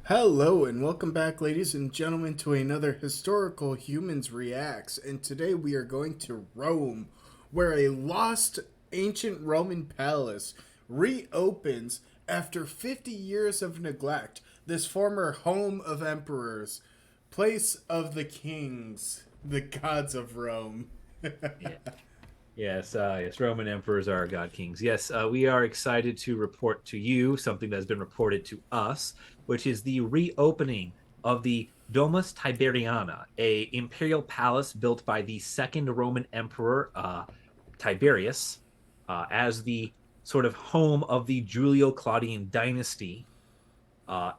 Hello and welcome back, ladies and gentlemen, to another Historical Humans Reacts. And today we are going to Rome, where a lost ancient Roman palace reopens after 50 years of neglect. This former home of emperors, place of the kings, the gods of Rome. Yeah. Yes, Roman emperors are god kings. Yes, we are excited to report to you something that has been reported to us, which is the reopening of the Domus Tiberiana, a imperial palace built by the second Roman emperor Tiberius, as the sort of home of the Julio-Claudian dynasty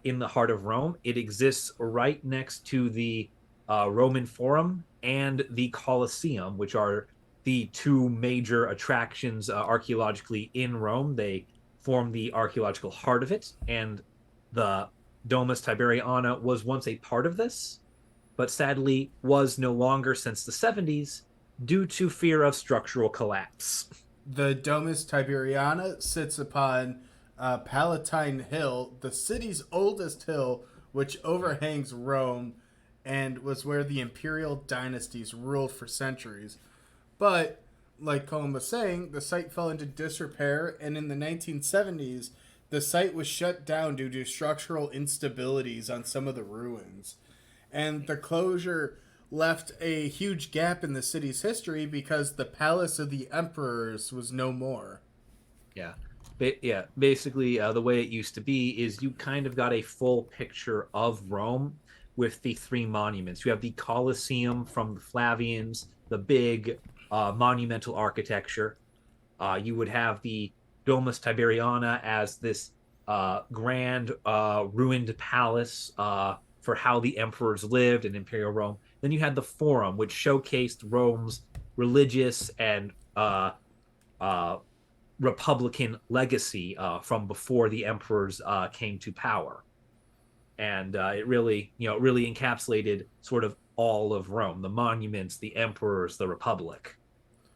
in the heart of Rome. It exists right next to the Roman Forum and the Colosseum, which are the two major attractions archaeologically in Rome. They form the archaeological heart of it, and the Domus Tiberiana was once a part of this, but sadly was no longer since the 70s due to fear of structural collapse. The Domus Tiberiana sits upon Palatine Hill, the city's oldest hill, which overhangs Rome and was where the imperial dynasties ruled for centuries. But, like Colin was saying, the site fell into disrepair, and in the 1970s, the site was shut down due to structural instabilities on some of the ruins. And the closure left a huge gap in the city's history because the Palace of the Emperors was no more. Yeah. Yeah, basically, the way it used to be is you kind of got a full picture of Rome with the three monuments. You have the Colosseum from the Flavians, the big monumental architecture. You would have the Domus Tiberiana as this grand ruined palace for how the emperors lived in Imperial Rome. Then you had the Forum, which showcased Rome's religious and uh, republican legacy from before the emperors came to power, and it really, really encapsulated sort of all of Rome: the monuments, the emperors, the republic,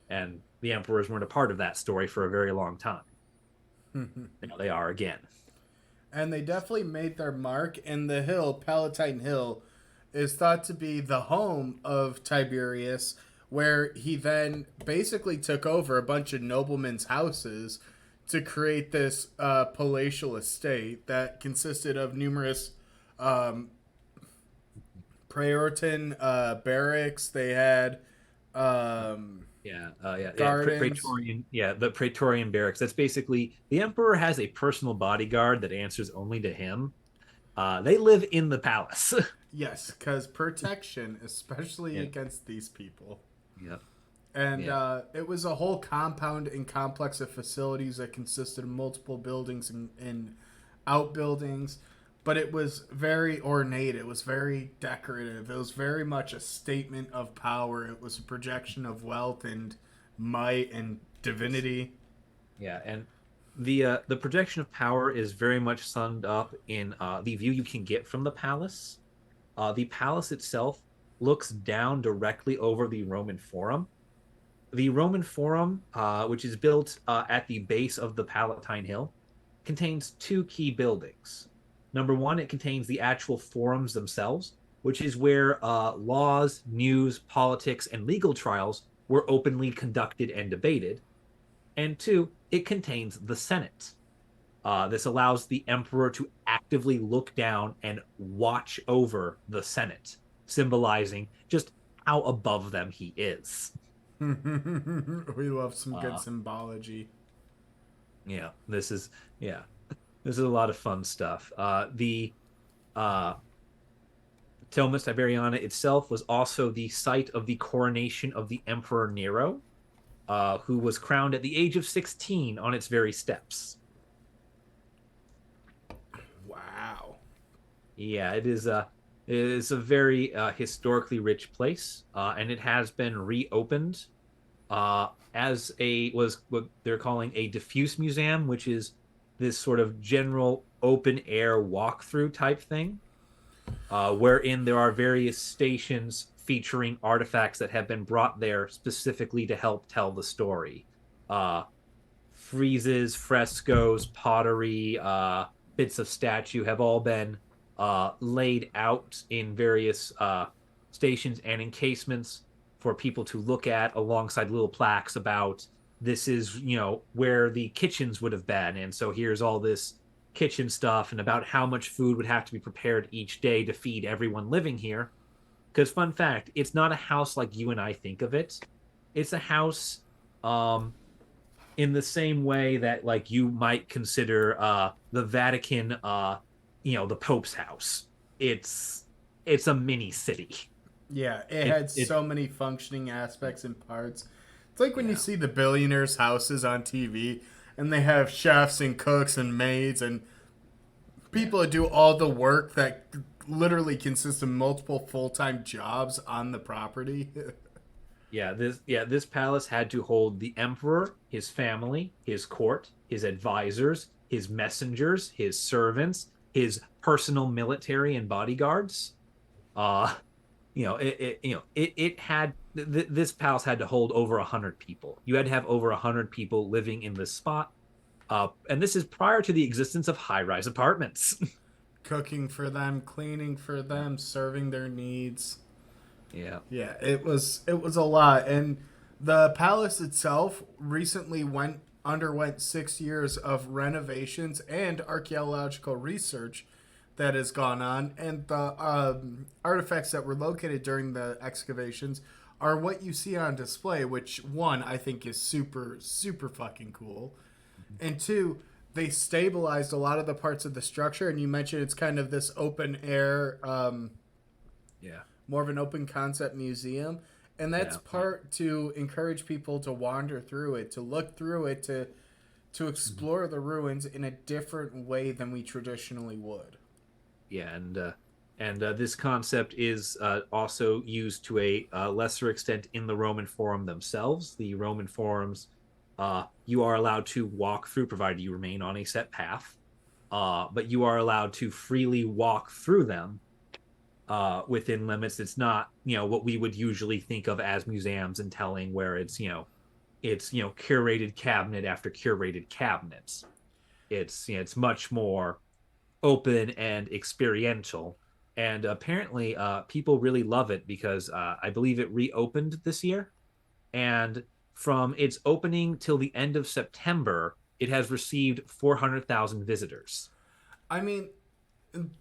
and the emperors weren't a part of that story for a very long time. Now they are again. And they definitely made their mark. And the hill, Palatine Hill, is thought to be the home of Tiberius, where he then basically took over a bunch of noblemen's houses to create this palatial estate that consisted of numerous um, Praetorian barracks. They had Yeah, gardens. Praetorian. Yeah, the Praetorian barracks. That's basically the emperor has a personal bodyguard that answers only to him. They live in the palace. Yes, because protection, especially Yeah, against these people. yeah, And yeah. it was a whole compound and complex of facilities that consisted of multiple buildings and outbuildings. But it was very ornate. It was very decorative. It was very much a statement of power. It was a projection of wealth and might and divinity. Yeah, and the projection of power is very much summed up in the view you can get from the palace. The palace itself looks down directly over the Roman Forum. The Roman Forum, which is built at the base of the Palatine Hill, contains two key buildings. Number one, it contains the actual forums themselves, which is where laws, news, politics, and legal trials were openly conducted and debated. And two, it contains the Senate. This allows the emperor to actively look down and watch over the Senate, symbolizing just how above them he is. We love some good Uh, symbology. yeah, yeah, this is a lot of fun stuff. The uh, Tilmus Tiberiana itself was also the site of the coronation of the Emperor Nero, who was crowned at the age of 16 on its very steps. Wow. Yeah, it is a very historically rich place, and it has been reopened as a was what they're calling a diffuse museum, which is this sort of general open air walkthrough type thing, wherein there are various stations featuring artifacts that have been brought there specifically to help tell the story. Uh, Friezes, frescoes, pottery, bits of statue have all been laid out in various stations and encasements for people to look at, alongside little plaques about this is, where the kitchens would have been. And so here's all this kitchen stuff and about how much food would have to be prepared each day to feed everyone living here. Because, fun fact, it's not a house like you and I think of it. It's a house um, in the same way that, like, you might consider the Vatican, the Pope's house. It's a mini city. Yeah, it It had it so many functioning aspects and parts. It's like when you Yeah, see the billionaires' houses on TV and they have chefs and cooks and maids and yeah, people that do all the work that literally consists of multiple full-time jobs on the property. This palace had to hold the emperor, his family, his court, his advisors, his messengers, his servants, his personal military and bodyguards. Uh, it had this palace had to hold over 100 people. You had to have over 100 people living in this spot. And this is prior to the existence of high-rise apartments. Cooking for them, cleaning for them, serving their needs. Yeah. Yeah, it was a lot, and the palace itself recently went underwent 6 years of renovations and archaeological research that has gone on, and the artifacts that were located during the excavations are what you see on display. Which one I think is super super fucking cool, and two, they stabilized a lot of the parts of the structure. And you mentioned it's kind of this open air. Yeah. More of an open concept museum, and that's Yeah. part to encourage people to wander through it, to look through it, to explore the ruins in a different way than we traditionally would. Yeah, and this concept is also used to a lesser extent in the Roman Forum themselves. The Roman Forums, you are allowed to walk through, provided you remain on a set path. But you are allowed to freely walk through them within limits. It's not, what we would usually think of as museums and telling, where it's curated cabinet after curated cabinets. It's much more open and experiential. And apparently, people really love it because I believe it reopened this year. And from its opening till the end of September, it has received 400,000 visitors. I mean,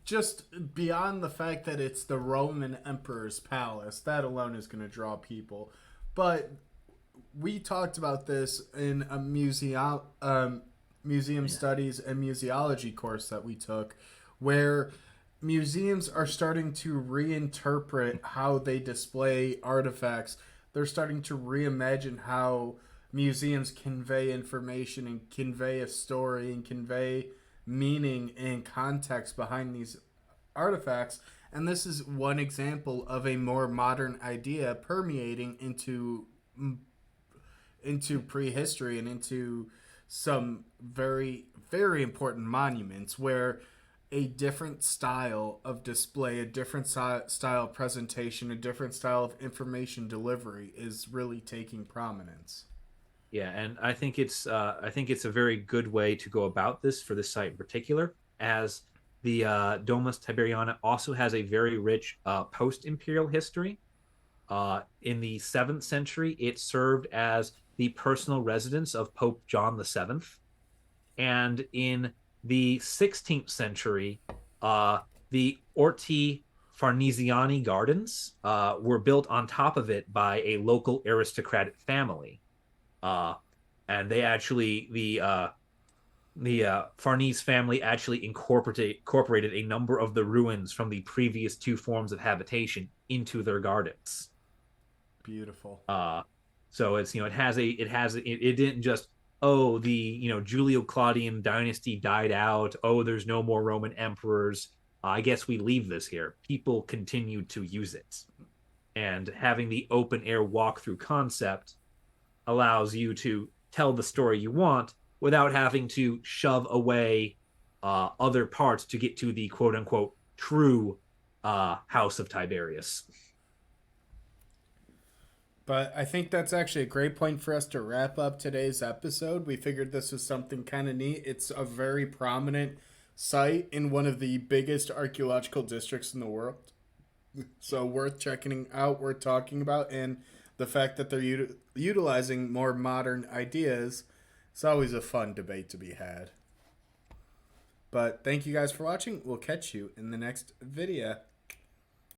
just beyond the fact that it's the Roman Emperor's palace, that alone is going to draw people. But we talked about this in a museum Yeah. studies and museology course that we took, where museums are starting to reinterpret how they display artifacts. They're starting to reimagine how museums convey information and convey a story and convey meaning and context behind these artifacts. And this is one example of a more modern idea permeating into prehistory and into some very very important monuments, where a different style of display, a different style of presentation, a different style of information delivery is really taking prominence. Yeah, and I think it's a very good way to go about this for this site in particular, as the Domus Tiberiana also has a very rich post-imperial history. In the 7th century, it served as the personal residence of Pope John VII, and in the 16th century, the Orti Farnesiani Gardens were built on top of it by a local aristocratic family. Uh, and they actually the Farnese family actually incorporated a number of the ruins from the previous two forms of habitation into their gardens. Beautiful. Uh, so it didn't just, oh, the Julio Claudian dynasty died out, oh, there's no more Roman emperors, I guess we leave this here. People continued to use it, and having the open air walkthrough concept allows you to tell the story you want without having to shove away other parts to get to the quote unquote true House of Tiberius. But I think that's actually a great point for us to wrap up today's episode. We figured this was something kind of neat. It's a very prominent site in one of the biggest archaeological districts in the world. So worth checking out, worth talking about, and the fact that they're utilizing more modern ideas. It's always a fun debate to be had. But thank you guys for watching. We'll catch you in the next video.